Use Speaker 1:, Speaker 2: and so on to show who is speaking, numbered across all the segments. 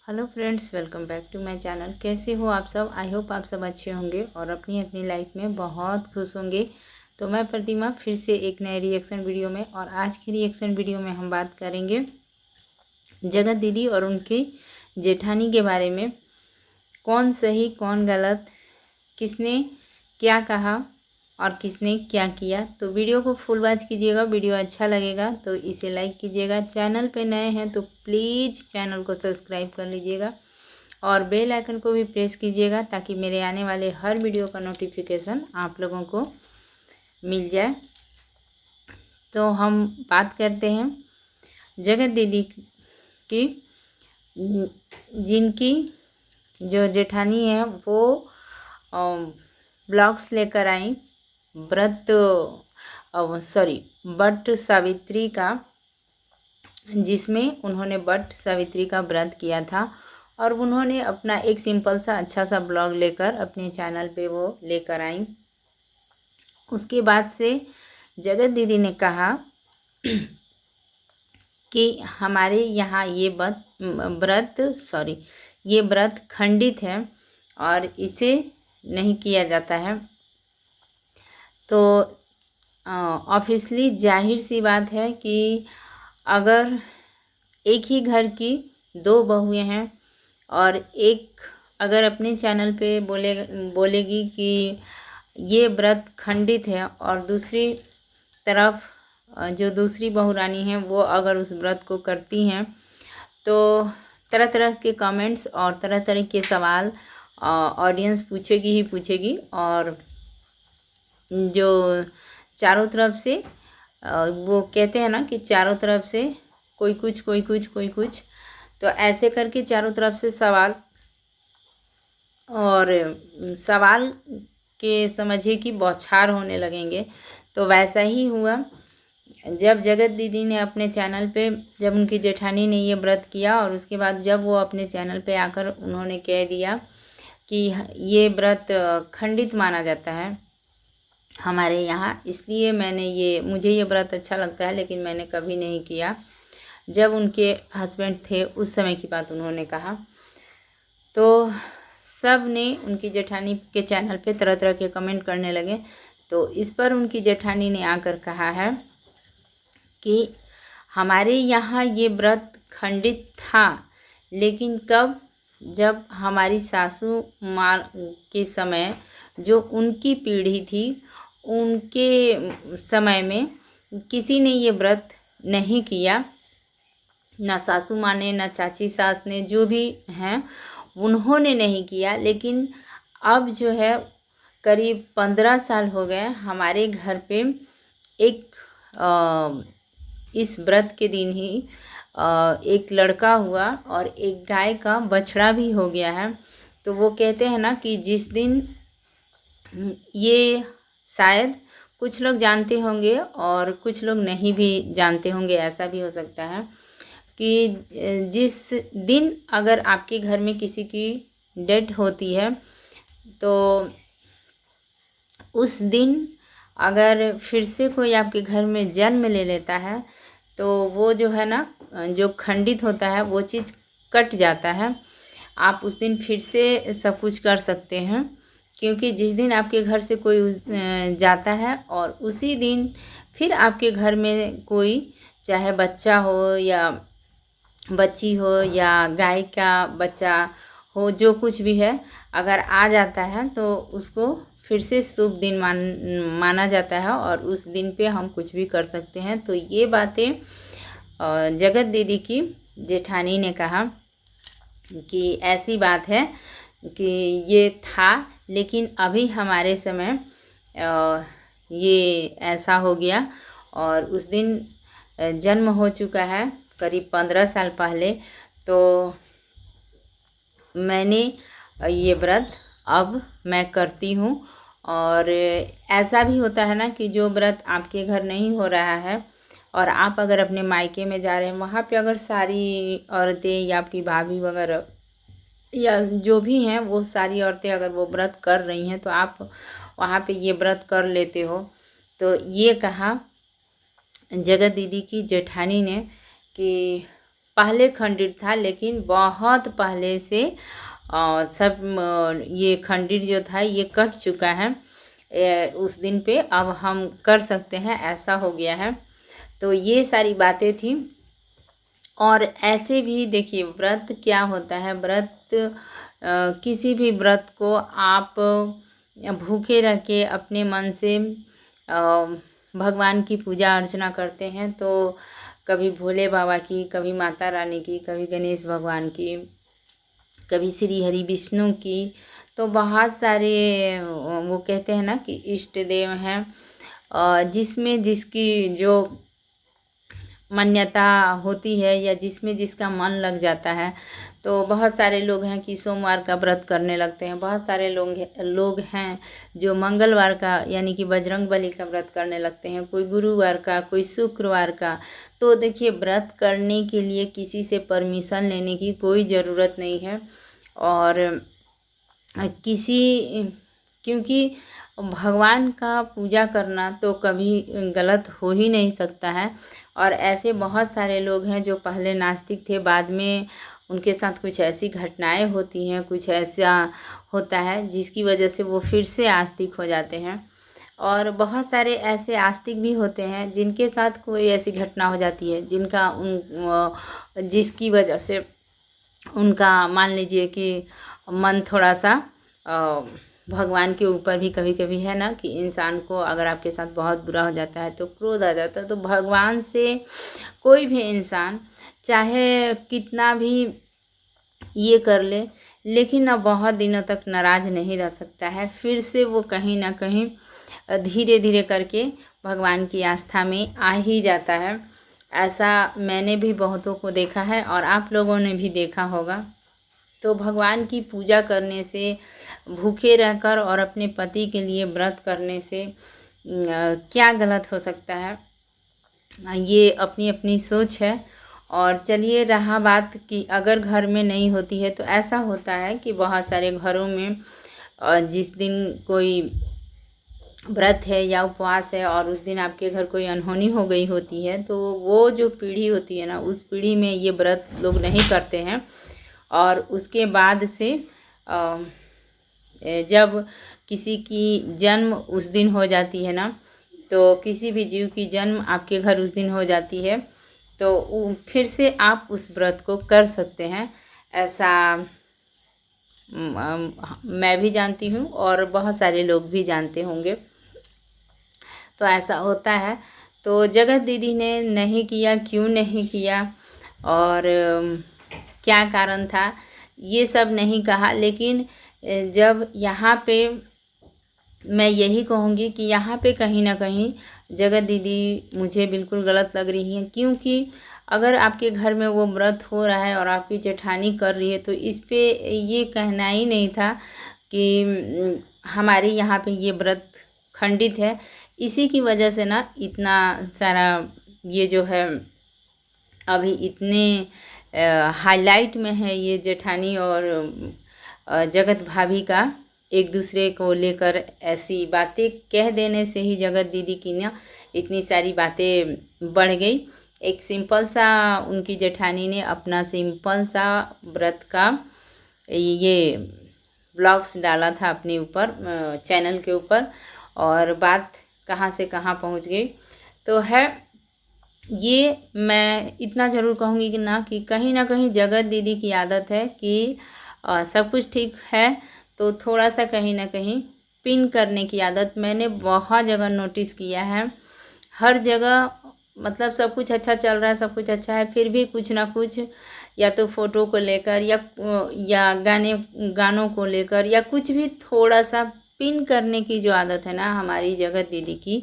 Speaker 1: Hello friends, welcome back to my channel. कैसे हो आप सब? आई होप आप सब अच्छे होंगे और अपनी अपनी लाइफ में बहुत खुश होंगे। तो मैं प्रतिमा फिर से एक नए रिएक्शन वीडियो में, और आज की रिएक्शन वीडियो में हम बात करेंगे जगत दीदी और उनकी जेठानी के बारे में। कौन सही कौन गलत, किसने क्या कहा और किसने क्या किया। तो वीडियो को फुल वॉच कीजिएगा। वीडियो अच्छा लगेगा तो इसे लाइक कीजिएगा। चैनल पे नए हैं तो प्लीज़ चैनल को सब्सक्राइब कर लीजिएगा और बेल आइकन को भी प्रेस कीजिएगा ताकि मेरे आने वाले हर वीडियो का नोटिफिकेशन आप लोगों को मिल जाए। तो हम बात करते हैं जगत दीदी की, जिनकी जो जेठानी है वो ब्लॉग्स लेकर आई व्रत बट सावित्री का, जिसमें उन्होंने बट सावित्री का व्रत किया था। और उन्होंने अपना एक सिंपल सा अच्छा सा ब्लॉग लेकर अपने चैनल पे वो लेकर आई। उसके बाद से जगत दीदी ने कहा कि हमारे यहाँ ये व्रत खंडित है और इसे नहीं किया जाता है। तो ऑब्वियसली जाहिर सी बात है कि अगर एक ही घर की दो बहुएं हैं और एक अगर अपने चैनल पे बोलेगी कि ये व्रत खंडित है, और दूसरी तरफ जो दूसरी बहू रानी है वो अगर उस व्रत को करती हैं, तो तरह तरह के कमेंट्स और तरह तरह के सवाल ऑडियंस पूछेगी ही पूछेगी। और जो चारों तरफ से वो कहते हैं ना कि चारों तरफ से कोई कुछ कोई कुछ कोई कुछ, तो ऐसे करके चारों तरफ से सवाल और सवाल के समझिए कि बौछार होने लगेंगे। तो वैसा ही हुआ जब जगत दीदी ने अपने चैनल पे, जब उनकी जेठानी ने ये व्रत किया और उसके बाद जब वो अपने चैनल पे आकर उन्होंने कह दिया कि ये व्रत खंडित माना जाता है हमारे यहाँ, इसलिए मुझे ये व्रत अच्छा लगता है लेकिन मैंने कभी नहीं किया। जब उनके हस्बैंड थे उस समय की बात उन्होंने कहा, तो सब ने उनकी जेठानी के चैनल पे तरह तरह के कमेंट करने लगे। तो इस पर उनकी जेठानी ने आकर कहा है कि हमारे यहाँ ये व्रत खंडित था, लेकिन कब? जब हमारी सासू माँ के समय, जो उनकी पीढ़ी थी, उनके समय में किसी ने ये व्रत नहीं किया, ना सासू माँ ने ना चाची सास ने, जो भी हैं उन्होंने नहीं किया। लेकिन अब जो है करीब 15 साल हो गए हमारे घर पे एक इस व्रत के दिन ही एक लड़का हुआ और एक गाय का बछड़ा भी हो गया है। तो वो कहते हैं ना कि जिस दिन, ये शायद कुछ लोग जानते होंगे और कुछ लोग नहीं भी जानते होंगे, ऐसा भी हो सकता है कि जिस दिन अगर आपके घर में किसी की डेथ होती है, तो उस दिन अगर फिर से कोई आपके घर में जन्म ले लेता है, तो वो जो है ना, जो खंडित होता है वो चीज़ कट जाता है। आप उस दिन फिर से सब कुछ कर सकते हैं, क्योंकि जिस दिन आपके घर से कोई जाता है और उसी दिन फिर आपके घर में कोई, चाहे बच्चा हो या बच्ची हो या गाय का बच्चा हो, जो कुछ भी है, अगर आ जाता है तो उसको फिर से शुभ दिन माना जाता है और उस दिन पे हम कुछ भी कर सकते हैं। तो ये बातें जगत दीदी की जेठानी ने कहा कि ऐसी बात है कि ये था, लेकिन अभी हमारे समय ये ऐसा हो गया और उस दिन जन्म हो चुका है करीब 15 साल पहले। तो मैंने ये व्रत अब मैं करती हूँ। और ऐसा भी होता है ना कि जो व्रत आपके घर नहीं हो रहा है और आप अगर अपने मायके में जा रहे हैं, वहाँ पे अगर सारी औरतें या आपकी भाभी वगैरह या जो भी हैं वो सारी औरतें अगर वो व्रत कर रही हैं, तो आप वहाँ पे ये व्रत कर लेते हो। तो ये कहा जगत दीदी की जेठानी ने कि पहले खंडित था, लेकिन बहुत पहले से सब ये खंडित जो था ये कट चुका है उस दिन पे। अब हम कर सकते हैं, ऐसा हो गया है। तो ये सारी बातें थी। और ऐसे भी देखिए व्रत क्या होता है, व्रत किसी भी व्रत को आप भूखे रह के अपने मन से भगवान की पूजा अर्चना करते हैं, तो कभी भोले बाबा की, कभी माता रानी की, कभी गणेश भगवान की, कभी श्री हरि विष्णु की, तो बहुत सारे वो कहते हैं ना कि इष्ट देव हैं, जिसमें जिसकी जो मान्यता होती है या जिसमें जिसका मन लग जाता है। तो बहुत सारे लोग हैं कि सोमवार का व्रत करने लगते हैं, बहुत सारे लोग हैं जो मंगलवार का यानी कि बजरंग बली का व्रत करने लगते हैं, कोई गुरुवार का, कोई शुक्रवार का। तो देखिए व्रत करने के लिए किसी से परमिशन लेने की कोई ज़रूरत नहीं है। और क्योंकि भगवान का पूजा करना तो कभी गलत हो ही नहीं सकता है। और ऐसे बहुत सारे लोग हैं जो पहले नास्तिक थे, बाद में उनके साथ कुछ ऐसी घटनाएं होती हैं, कुछ ऐसा होता है जिसकी वजह से वो फिर से आस्तिक हो जाते हैं। और बहुत सारे ऐसे आस्तिक भी होते हैं जिनके साथ कोई ऐसी घटना हो जाती है जिसकी वजह से उनका मान लीजिए कि मन थोड़ा सा भगवान के ऊपर भी कभी कभी है ना कि इंसान को अगर आपके साथ बहुत बुरा हो जाता है तो क्रोध आ जाता है। तो भगवान से कोई भी इंसान चाहे कितना भी ये कर ले, लेकिन अब बहुत दिनों तक नाराज़ नहीं रह सकता है। फिर से वो कहीं ना कहीं धीरे धीरे करके भगवान की आस्था में आ ही जाता है। ऐसा मैंने भी बहुतों को देखा है और आप लोगों ने भी देखा होगा। तो भगवान की पूजा करने से, भूखे रहकर और अपने पति के लिए व्रत करने से क्या गलत हो सकता है, ये अपनी अपनी सोच है। और चलिए रहा बात कि अगर घर में नहीं होती है, तो ऐसा होता है कि बहुत सारे घरों में जिस दिन कोई व्रत है या उपवास है और उस दिन आपके घर कोई अनहोनी हो गई होती है, तो वो जो पीढ़ी होती है ना, उस पीढ़ी में ये व्रत लोग नहीं करते हैं। और उसके बाद से जब किसी की जन्म उस दिन हो जाती है ना, तो किसी भी जीव की जन्म आपके घर उस दिन हो जाती है, तो फिर से आप उस व्रत को कर सकते हैं। ऐसा मैं भी जानती हूँ और बहुत सारे लोग भी जानते होंगे। तो ऐसा होता है। तो जगत दीदी ने नहीं किया, क्यों नहीं किया और क्या कारण था, ये सब नहीं कहा। लेकिन जब यहाँ पे मैं यही कहूँगी कि यहाँ पे कहीं ना कहीं जगत दीदी मुझे बिल्कुल गलत लग रही है। क्योंकि अगर आपके घर में वो व्रत हो रहा है और आपकी जेठानी कर रही है, तो इस पे ये कहना ही नहीं था कि हमारे यहाँ पे ये व्रत खंडित है। इसी की वजह से ना इतना सारा ये जो है अभी इतने हाईलाइट में है ये जेठानी और जगत भाभी का एक दूसरे को लेकर ऐसी बातें कह देने से ही जगत दीदी की ना इतनी सारी बातें बढ़ गई। एक सिंपल सा उनकी जेठानी ने अपना सिंपल सा व्रत का ये ब्लॉग्स डाला था अपने ऊपर चैनल के ऊपर, और बात कहाँ से कहाँ पहुँच गई। तो है ये मैं इतना ज़रूर कहूँगी कि कहीं ना कहीं जगत दीदी की आदत है कि सब कुछ ठीक है तो थोड़ा सा कहीं ना कहीं पिन करने की आदत मैंने बहुत जगह नोटिस किया है। हर जगह मतलब सब कुछ अच्छा चल रहा है, सब कुछ अच्छा है, फिर भी कुछ ना कुछ या तो फ़ोटो को लेकर या गानों को लेकर या कुछ भी थोड़ा सा पिन करने की जो आदत है ना हमारी जगत दीदी की,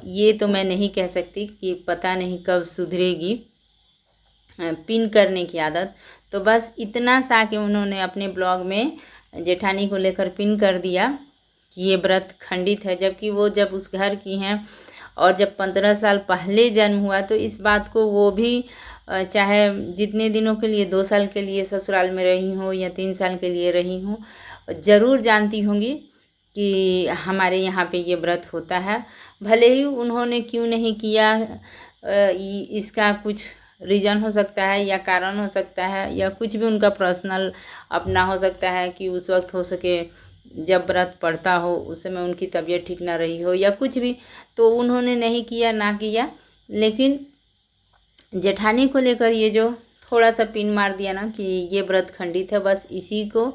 Speaker 1: ये तो मैं नहीं कह सकती कि पता नहीं कब सुधरेगी पिन करने की आदत। तो बस इतना सा कि उन्होंने अपने ब्लॉग में जेठानी को लेकर पिन कर दिया कि ये व्रत खंडित है, जबकि वो जब उस घर की हैं और जब 15 साल पहले जन्म हुआ तो इस बात को वो भी चाहे जितने दिनों के लिए 2 साल के लिए ससुराल में रही हूँ या 3 साल के लिए रही हूँ, ज़रूर जानती होंगी कि हमारे यहाँ पे ये व्रत होता है। भले ही उन्होंने क्यों नहीं किया इसका कुछ रीज़न हो सकता है या कारण हो सकता है या कुछ भी उनका पर्सनल अपना हो सकता है कि उस वक्त हो सके जब व्रत पड़ता हो उस समय उनकी तबीयत ठीक ना रही हो या कुछ भी, तो उन्होंने नहीं किया ना किया। लेकिन जेठानी को लेकर ये जो थोड़ा सा पिन मार दिया ना कि ये व्रत खंडित है, बस इसी को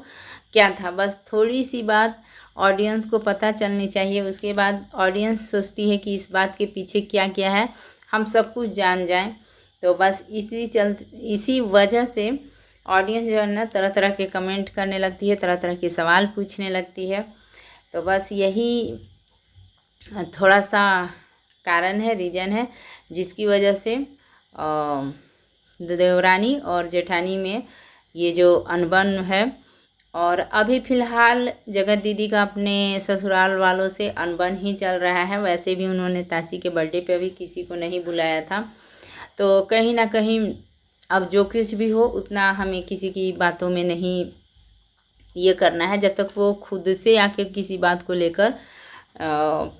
Speaker 1: क्या था, बस थोड़ी सी बात ऑडियंस को पता चलनी चाहिए। उसके बाद ऑडियंस सोचती है कि इस बात के पीछे क्या क्या है, हम सब कुछ जान जाएं। तो बस इसी वजह से ऑडियंस जो है ना तरह तरह के कमेंट करने लगती है, तरह तरह के सवाल पूछने लगती है। तो बस यही थोड़ा सा कारण है, रीज़न है, जिसकी वजह से देवरानी और जेठानी में ये जो अनबन है। और अभी फ़िलहाल जगत दीदी का अपने ससुराल वालों से अनबन ही चल रहा है। वैसे भी उन्होंने तासी के बर्थडे पे भी किसी को नहीं बुलाया था। तो कहीं ना कहीं अब जो कुछ भी हो उतना हमें किसी की बातों में नहीं ये करना है, जब तक वो खुद से आके किसी बात को लेकर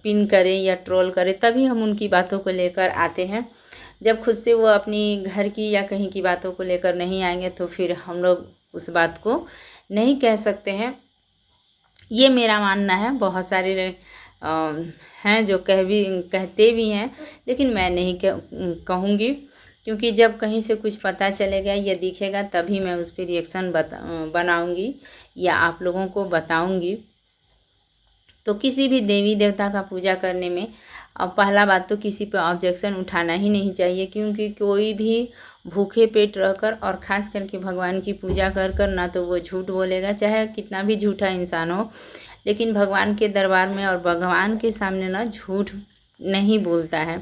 Speaker 1: पिन करे या ट्रोल करे तभी हम उनकी बातों को लेकर आते हैं। जब खुद से वो अपनी घर की या कहीं की बातों को लेकर नहीं आएंगे तो फिर हम लोग उस बात को नहीं कह सकते हैं। ये मेरा मानना है। बहुत सारे हैं जो कहते भी हैं, लेकिन मैं नहीं कहूँगी, क्योंकि जब कहीं से कुछ पता चलेगा या दिखेगा तभी मैं उस पर रिएक्शन बनाऊँगी या आप लोगों को बताऊँगी। तो किसी भी देवी देवता का पूजा करने में अब पहला बात तो किसी पे ऑब्जेक्शन उठाना ही नहीं चाहिए, क्योंकि कोई भी भूखे पेट रहकर और ख़ास करके भगवान की पूजा कर ना तो वो झूठ बोलेगा, चाहे कितना भी झूठा इंसान हो, लेकिन भगवान के दरबार में और भगवान के सामने ना झूठ नहीं बोलता है।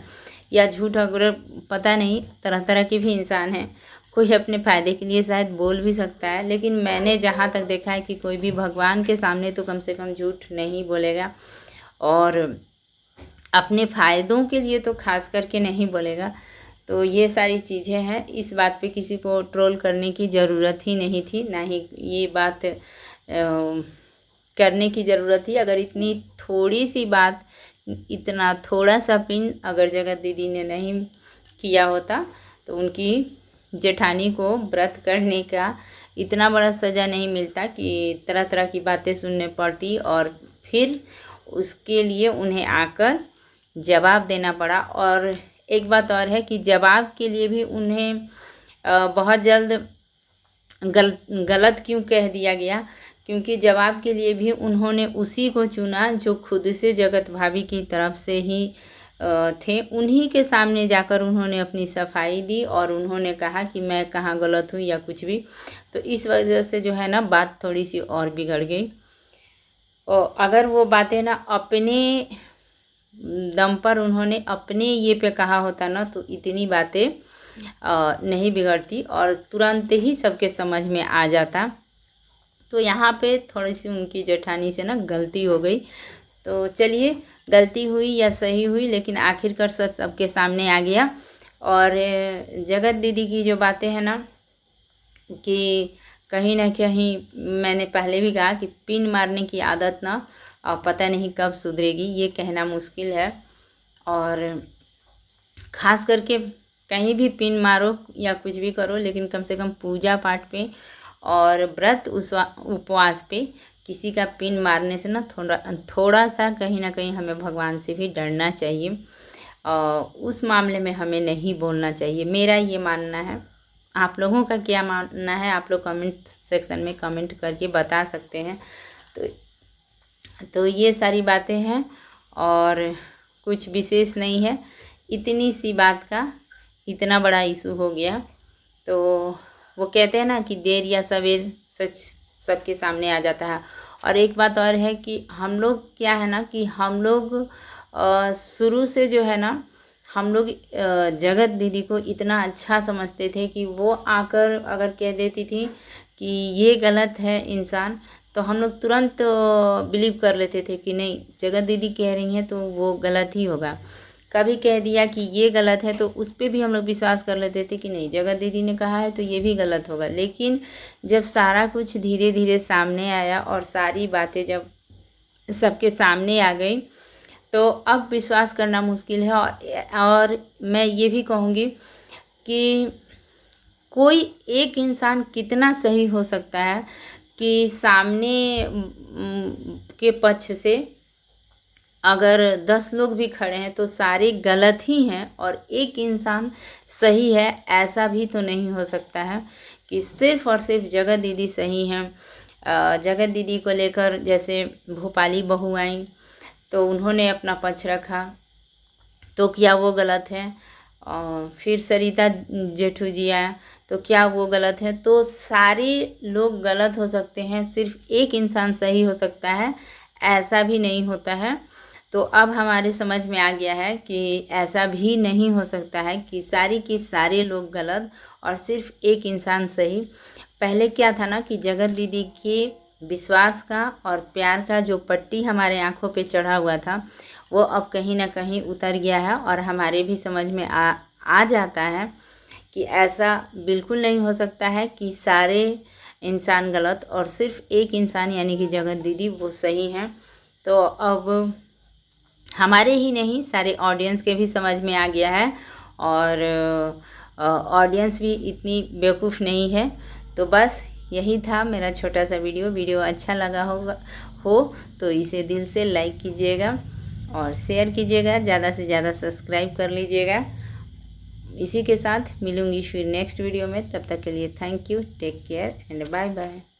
Speaker 1: या झूठ अगर पता नहीं, तरह तरह के भी इंसान हैं, कोई अपने फ़ायदे के लिए शायद बोल भी सकता है, लेकिन मैंने जहाँ तक देखा है कि कोई भी भगवान के सामने तो कम से कम झूठ नहीं बोलेगा और अपने फ़ायदों के लिए तो खास करके नहीं बोलेगा। तो ये सारी चीज़ें हैं, इस बात पे किसी को ट्रोल करने की ज़रूरत ही नहीं थी, ना ही ये बात करने की ज़रूरत थी। अगर इतनी थोड़ी सी बात, इतना थोड़ा सा पिन अगर जगत दीदी ने नहीं किया होता तो उनकी जेठानी को व्रत करने का इतना बड़ा सज़ा नहीं मिलता कि तरह तरह की बातें सुनने पड़ती और फिर उसके लिए उन्हें आकर जवाब देना पड़ा। और एक बात और है कि जवाब के लिए भी उन्हें बहुत जल्द गलत क्यों कह दिया गया, क्योंकि जवाब के लिए भी उन्होंने उसी को चुना जो खुद से जगत भाभी की तरफ से ही थे। उन्हीं के सामने जाकर उन्होंने अपनी सफाई दी और उन्होंने कहा कि मैं कहाँ गलत हूँ या कुछ भी। तो इस वजह से जो है ना बात थोड़ी सी और बिगड़ गई। और अगर वो बातें ना अपने दम पर उन्होंने अपने ये पे कहा होता ना तो इतनी बातें नहीं बिगड़ती और तुरंत ही सबके समझ में आ जाता। तो यहाँ पे थोड़ी सी उनकी जेठानी से ना गलती हो गई। तो चलिए, गलती हुई या सही हुई, लेकिन आखिरकार सच सबके सामने आ गया। और जगत दीदी की जो बातें हैं ना कि कहीं ना कहीं मैंने पहले भी कहा कि पिन मारने की आदत ना पता नहीं कब सुधरेगी, ये कहना मुश्किल है। और ख़ास करके कहीं भी पिन मारो या कुछ भी करो, लेकिन कम से कम पूजा पाठ पे और व्रत उपवास पे किसी का पिन मारने से ना थोड़ा सा कहीं ना कहीं हमें भगवान से भी डरना चाहिए। उस मामले में हमें नहीं बोलना चाहिए, मेरा ये मानना है। आप लोगों का क्या मानना है आप लोग कमेंट सेक्शन में कमेंट करके बता सकते हैं। तो ये सारी बातें हैं और कुछ विशेष नहीं है। इतनी सी बात का इतना बड़ा इशू हो गया। तो वो कहते हैं ना कि देर या सवेर सच सबके सामने आ जाता है। और एक बात और है कि हम लोग क्या है ना कि हम लोग शुरू से जो है ना हम लोग जगत दीदी को इतना अच्छा समझते थे कि वो आकर अगर कह देती थी कि ये गलत है इंसान, तो हम लोग तुरंत बिलीव कर लेते थे कि नहीं जगत दीदी कह रही हैं तो वो गलत ही होगा। कभी कह दिया कि ये गलत है तो उस पर भी हम लोग विश्वास कर लेते थे कि नहीं जगत दीदी ने कहा है तो ये भी गलत होगा। लेकिन जब सारा कुछ धीरे धीरे सामने आया और सारी बातें जब सबके सामने आ गई तो अब विश्वास करना मुश्किल है। और मैं ये भी कहूँगी कि कोई एक इंसान कितना सही हो सकता है कि सामने के पक्ष से अगर 10 लोग भी खड़े हैं तो सारे गलत ही हैं और एक इंसान सही है, ऐसा भी तो नहीं हो सकता है कि सिर्फ़ और सिर्फ जगत दीदी सही हैं। जगत दीदी को लेकर जैसे भोपाली बहू आई तो उन्होंने अपना पक्ष रखा, तो क्या वो गलत है? और फिर सरिता जेठू जी आया तो क्या वो गलत है? तो सारे लोग गलत हो सकते हैं, सिर्फ एक इंसान सही हो सकता है, ऐसा भी नहीं होता है। तो अब हमारे समझ में आ गया है कि ऐसा भी नहीं हो सकता है कि सारे लोग गलत और सिर्फ एक इंसान सही। पहले क्या था ना कि जगत दीदी के विश्वास का और प्यार का जो पट्टी हमारे आँखों पे चढ़ा हुआ था वो अब कहीं ना कहीं उतर गया है और हमारे भी समझ में आ जाता है कि ऐसा बिल्कुल नहीं हो सकता है कि सारे इंसान गलत और सिर्फ एक इंसान यानी कि जगत दीदी वो सही हैं। तो अब हमारे ही नहीं सारे ऑडियंस के भी समझ में आ गया है और ऑडियंस भी इतनी बेवकूफ़ नहीं है। तो बस यही था मेरा छोटा सा वीडियो अच्छा लगा हो तो इसे दिल से लाइक कीजिएगा और शेयर कीजिएगा, ज़्यादा से ज़्यादा सब्सक्राइब कर लीजिएगा। इसी के साथ मिलूँगी फिर नेक्स्ट वीडियो में, तब तक के लिए thank you, take care and bye bye.